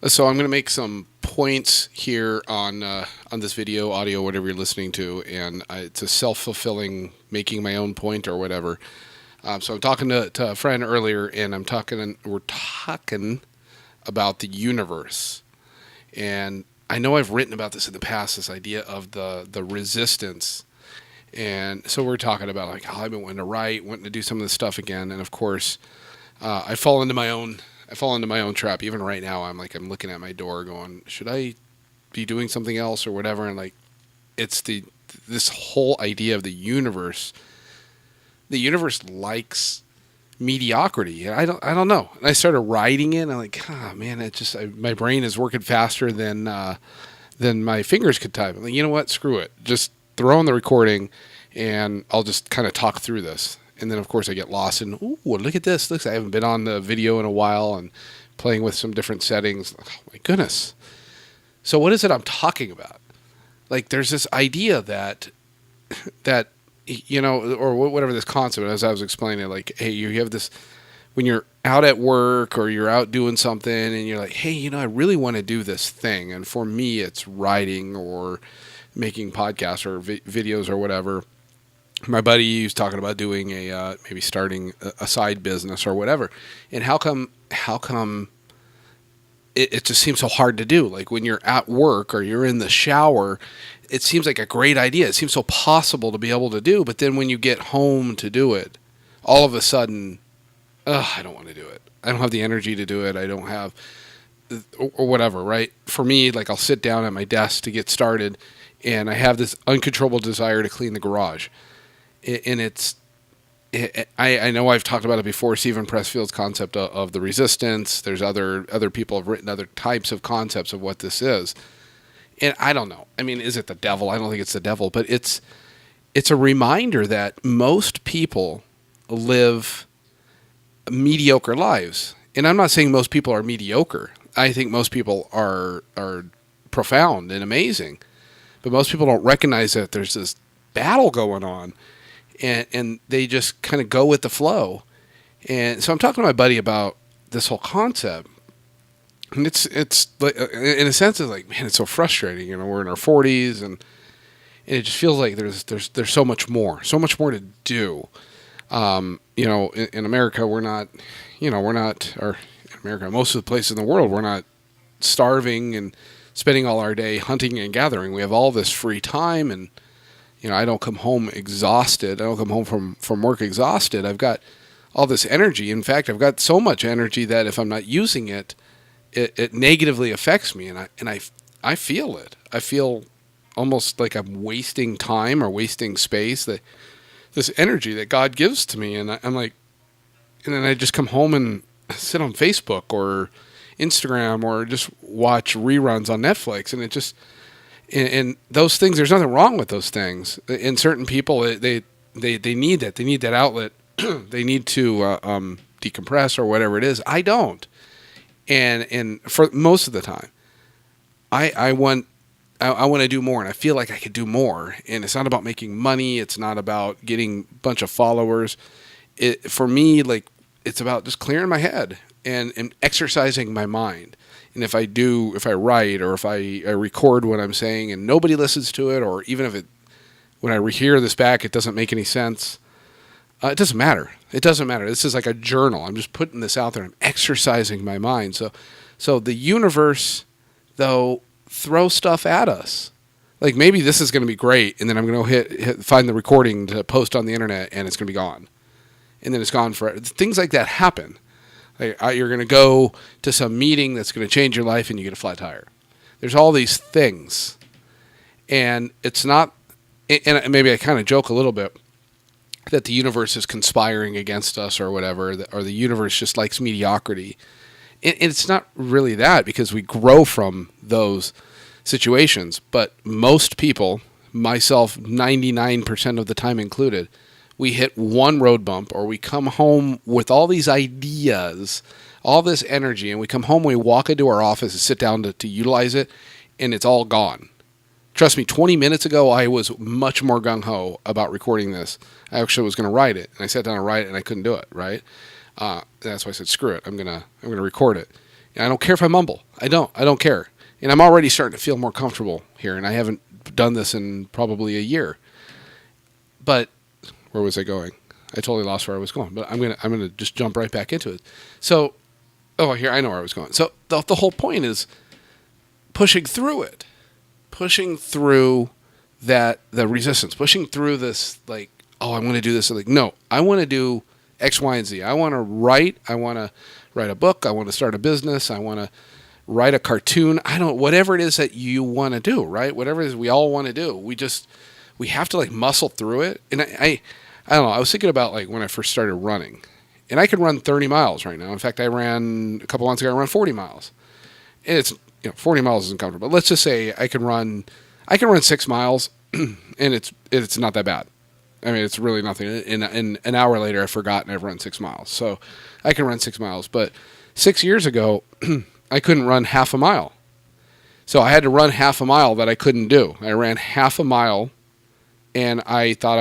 So I'm going to make some points here on this video, audio, whatever you're listening to, and it's a self-fulfilling, making my own point or whatever. So I'm talking to a friend earlier, and we're talking about the universe. And I know I've written about this in the past, this idea of the resistance. And so we're talking about like how I've been wanting to write, wanting to do some of this stuff again, and of course, I fall into my own trap. Even right now, I'm looking at my door, going, should I be doing something else or whatever? And like, it's this whole idea of the universe. The universe likes mediocrity. I don't know. And I started writing it, and I'm like, man, my brain is working faster than my fingers could type. I'm like, you know what? Screw it. Just throw in the recording, and I'll just kind of talk through this. And then, of course, I get lost in, ooh, look at this. Look, I haven't been on the video in a while and playing with some different settings. Oh, my goodness. So what is it I'm talking about? Like, there's this idea that or whatever this concept, as I was explaining it, like, hey, you have this, when you're out at work or you're out doing something and you're like, hey, I really want to do this thing. And for me, it's writing or making podcasts or videos or whatever. My buddy was talking about doing maybe starting a side business or whatever. And how come it just seems so hard to do? Like when you're at work or you're in the shower, it seems like a great idea. It seems so possible to be able to do. But then when you get home to do it, all of a sudden, I don't want to do it. I don't have the energy to do it. I don't have, or whatever, right? For me, like I'll sit down at my desk to get started, and I have this uncontrollable desire to clean the garage. And I know I've talked about it before, Stephen Pressfield's concept of the resistance. There's other people have written other types of concepts of what this is. And I don't know. I mean, is it the devil? I don't think it's the devil, but it's a reminder that most people live mediocre lives. And I'm not saying most people are mediocre. I think most people are profound and amazing. But most people don't recognize that there's this battle going on. And they just kind of go with the flow. And so I'm talking to my buddy about this whole concept. And it's like, in a sense, it's like, man, it's so frustrating. We're in our 40s, and it just feels like there's so much more to do. In America, we're not, or in America, most of the places in the world, we're not starving and spending all our day hunting and gathering. We have all this free time, and I don't come home exhausted. I don't come home from work exhausted. I've got all this energy. In fact, I've got so much energy that if I'm not using it, it negatively affects me, and I feel it. I feel almost like I'm wasting time or wasting space. That this energy that God gives to me, and I'm like, and then I just come home and sit on Facebook or Instagram or just watch reruns on Netflix, and it just. And those things, there's nothing wrong with those things. In certain people, they need that. They need that outlet. They need to decompress or whatever it is. I don't. And for most of the time, I want to do more, and I feel like I could do more. And it's not about making money. It's not about getting a bunch of followers. For me, like, it's about just clearing my head and exercising my mind. And if I write or if I record what I'm saying and nobody listens to it, or even if when I rehear this back, it doesn't make any sense, it doesn't matter. It doesn't matter. This is like a journal. I'm just putting this out there. I'm exercising my mind. So the universe, though, throws stuff at us. Like maybe this is going to be great, and then I'm going to find the recording to post on the internet, and it's going to be gone. And then it's gone forever. Things like that happen. Like, you're going to go to some meeting that's going to change your life, and you get a flat tire. There's all these things. And it's not, and maybe I kind of joke a little bit, that the universe is conspiring against us or whatever, or the universe just likes mediocrity. And it's not really that, because we grow from those situations. But most people, myself 99% of the time included, we hit one road bump, or we come home with all these ideas, all this energy, and we come home, we walk into our office and sit down to utilize it, and it's all gone. Trust me, 20 minutes ago, I was much more gung-ho about recording this. I actually was going to write it, and I sat down and write it, and I couldn't do it, right? That's why I said, screw it, I'm gonna record it. And I don't care if I mumble. I don't care. And I'm already starting to feel more comfortable here, and I haven't done this in probably a year. But where was I going? I totally lost where I was going, but I'm gonna just jump right back into it. So, here I know where I was going. So the whole point is pushing through it, pushing through the resistance, pushing through this like, oh, I'm going to do this. Like, no, I want to do X, Y, and Z. I want to write. I want to write a book. I want to start a business. I want to write a cartoon. Whatever it is that you want to do, right? Whatever it is we all want to do. We have to like muscle through it. And I don't know. I was thinking about like when I first started running, and I can run 30 miles right now. In fact, I ran a couple months ago. I ran 40 miles, and it's 40 miles isn't comfortable. But let's just say I can run 6 miles, and it's not that bad. I mean, it's really nothing. In an hour later, I've forgotten I've run 6 miles. So I can run 6 miles. But 6 years ago, I couldn't run half a mile. So I had to run half a mile that I couldn't do. I ran half a mile, and I thought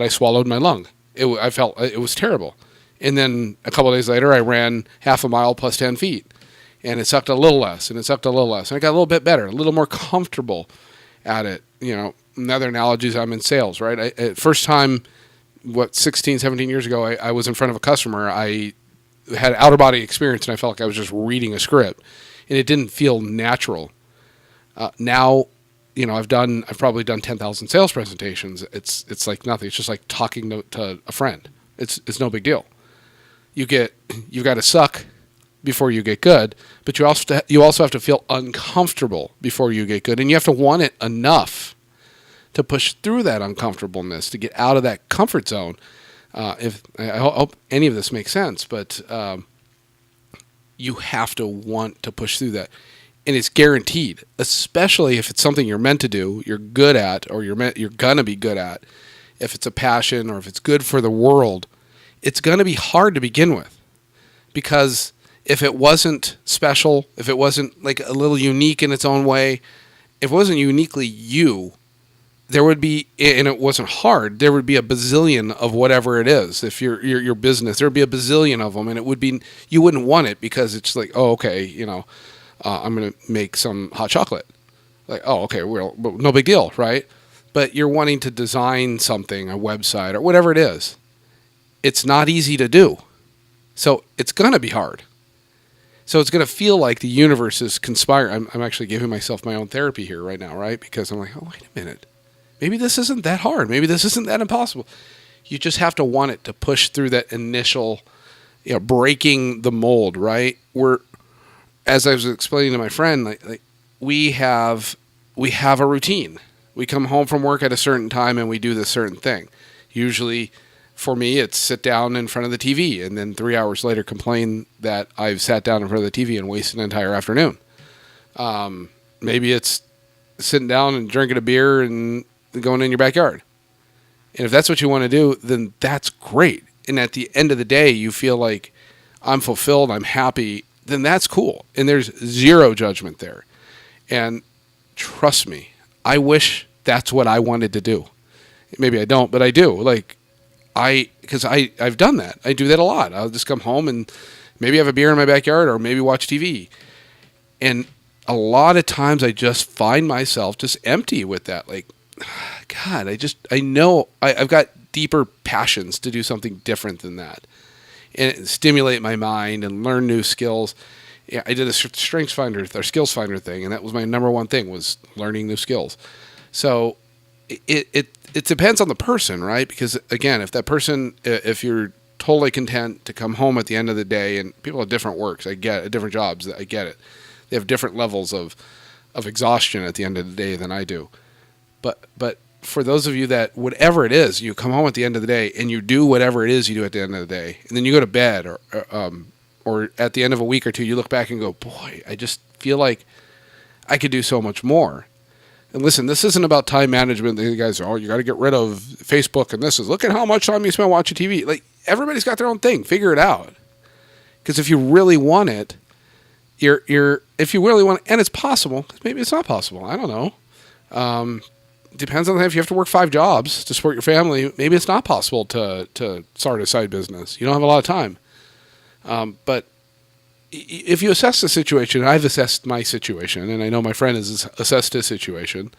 I swallowed my lung. I felt it was terrible. And then a couple of days later, I ran half a mile plus 10 feet, and it sucked a little less, and it sucked a little less, and I got a little bit better, a little more comfortable at it. Another analogy is I'm in sales, right? First time, 16, 17 years ago, I was in front of a customer. I had outer body experience, and I felt like I was just reading a script, and it didn't feel natural. Now, I've probably done 10,000 sales presentations. It's like nothing. It's just like talking to a friend. It's no big deal. You've got to suck before you get good, but you also have to feel uncomfortable before you get good, and you have to want it enough to push through that uncomfortableness, to get out of that comfort zone. I hope any of this makes sense, but you have to want to push through that, and it's guaranteed. Especially if it's something you're meant to do, you're good at, or you're gonna be good at. If it's a passion or if it's good for the world, it's gonna be hard to begin with, because if it wasn't special, if it wasn't like a little unique in its own way, if it wasn't uniquely you, there would be, and it wasn't hard, there would be a bazillion of whatever it is. If your business, there would be a bazillion of them, and you wouldn't want it because it's like, oh, okay, I'm going to make some hot chocolate. Like, oh, okay, well, no big deal, right? But you're wanting to design something, a website, or whatever it is. It's not easy to do. So it's going to be hard. So it's going to feel like the universe is conspiring. I'm actually giving myself my own therapy here right now, right? Because I'm like, oh, wait a minute. Maybe this isn't that hard. Maybe this isn't that impossible. You just have to want it to push through that initial, breaking the mold, right? As I was explaining to my friend, like we have a routine. We come home from work at a certain time and we do this certain thing. Usually, for me, it's sit down in front of the TV and then 3 hours later complain that I've sat down in front of the TV and wasted an entire afternoon. Maybe it's sitting down and drinking a beer and going in your backyard. And if that's what you want to do, then that's great. And at the end of the day, you feel like I'm fulfilled, I'm happy, then that's cool. And there's zero judgment there. And trust me, I wish that's what I wanted to do. Maybe I don't, but I do. Because I've done that. I do that a lot. I'll just come home and maybe have a beer in my backyard or maybe watch TV. And a lot of times I just find myself just empty with that. Like, God, I know I've got deeper passions to do something different than that and stimulate my mind and learn new skills. Yeah, I did a strengths finder or skills finder thing, and that was my number one thing, was learning new skills. So it depends on the person, right? Because again, if you're totally content to come home at the end of the day, and people have different works, I get it, different jobs, I get it. They have different levels of exhaustion at the end of the day than I do. But for those of you that, whatever it is, you come home at the end of the day and you do whatever it is you do at the end of the day, and then you go to bed, or at the end of a week or two, you look back and go, boy, I just feel like I could do so much more. And listen, this isn't about time management. The guys are, you got to get rid of Facebook, and look at how much time you spend watching TV. Like, everybody's got their own thing. Figure it out. Because if you really want it, if you really want it, and it's possible, maybe it's not possible. I don't know. Depends on if you have to work 5 jobs to support your family. Maybe it's not possible to start a side business. You don't have a lot of time. But if you assess the situation, and I've assessed my situation, and I know my friend has assessed his situation,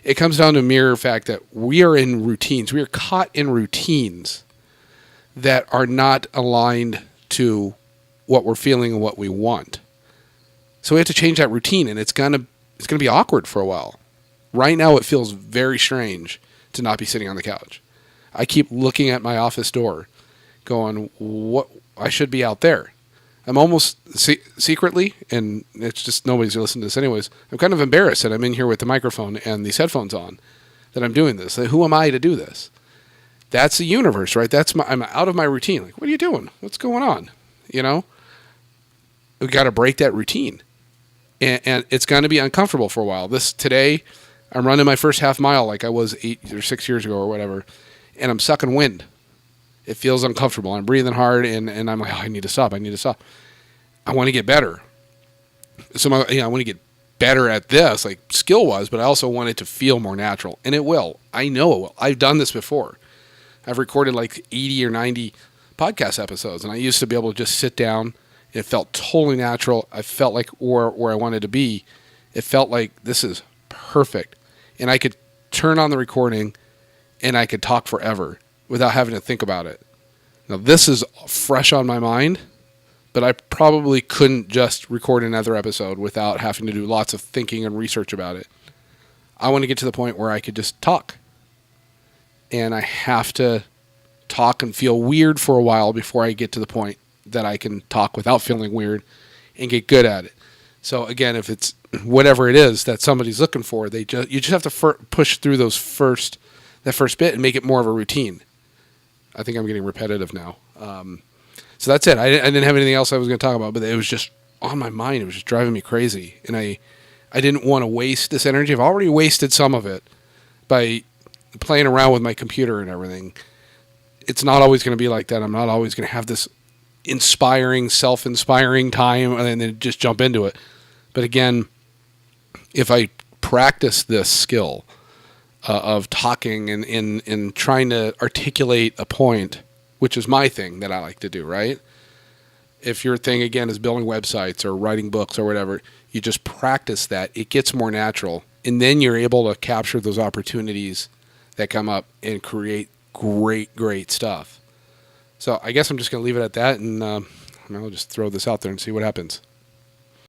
it comes down to a mere fact that we are in routines. We are caught in routines that are not aligned to what we're feeling and what we want. So we have to change that routine, and it's gonna be awkward for a while. Right now, it feels very strange to not be sitting on the couch. I keep looking at my office door, going, "What? I should be out there." I'm almost secretly, and it's just nobody's gonna listen to this anyways. I'm kind of embarrassed that I'm in here with the microphone and these headphones on, that I'm doing this. Like, who am I to do this? That's the universe, right? I'm out of my routine. Like, what are you doing? What's going on? You know, we got to break that routine, and it's going to be uncomfortable for a while. Today, I'm running my first half mile like I was 8 or 6 years ago or whatever, and I'm sucking wind. It feels uncomfortable. I'm breathing hard, and I'm like, oh, I need to stop. I want to get better. So I want to get better at this, like skill-wise, but I also want it to feel more natural, and it will. I know it will. I've done this before. I've recorded like 80 or 90 podcast episodes, and I used to be able to just sit down. It felt totally natural. I felt like where I wanted to be. It felt like this is perfect, and I could turn on the recording, and I could talk forever without having to think about it. Now, this is fresh on my mind, but I probably couldn't just record another episode without having to do lots of thinking and research about it. I want to get to the point where I could just talk. And I have to talk and feel weird for a while before I get to the point that I can talk without feeling weird and get good at it. So again, if it's whatever it is that somebody's looking for, you just have to push through that first bit and make it more of a routine. I think I'm getting repetitive now. So that's it. I didn't have anything else I was going to talk about, but it was just on my mind. It was just driving me crazy. And I didn't want to waste this energy. I've already wasted some of it by playing around with my computer and everything. It's not always going to be like that. I'm not always going to have this self-inspiring time and then just jump into it. But again, if I practice this skill of talking and trying to articulate a point, which is my thing that I like to do, right? If your thing, again, is building websites or writing books or whatever, you just practice that. It gets more natural. And then you're able to capture those opportunities that come up and create great, great stuff. So I guess I'm just going to leave it at that, and I'll just throw this out there and see what happens.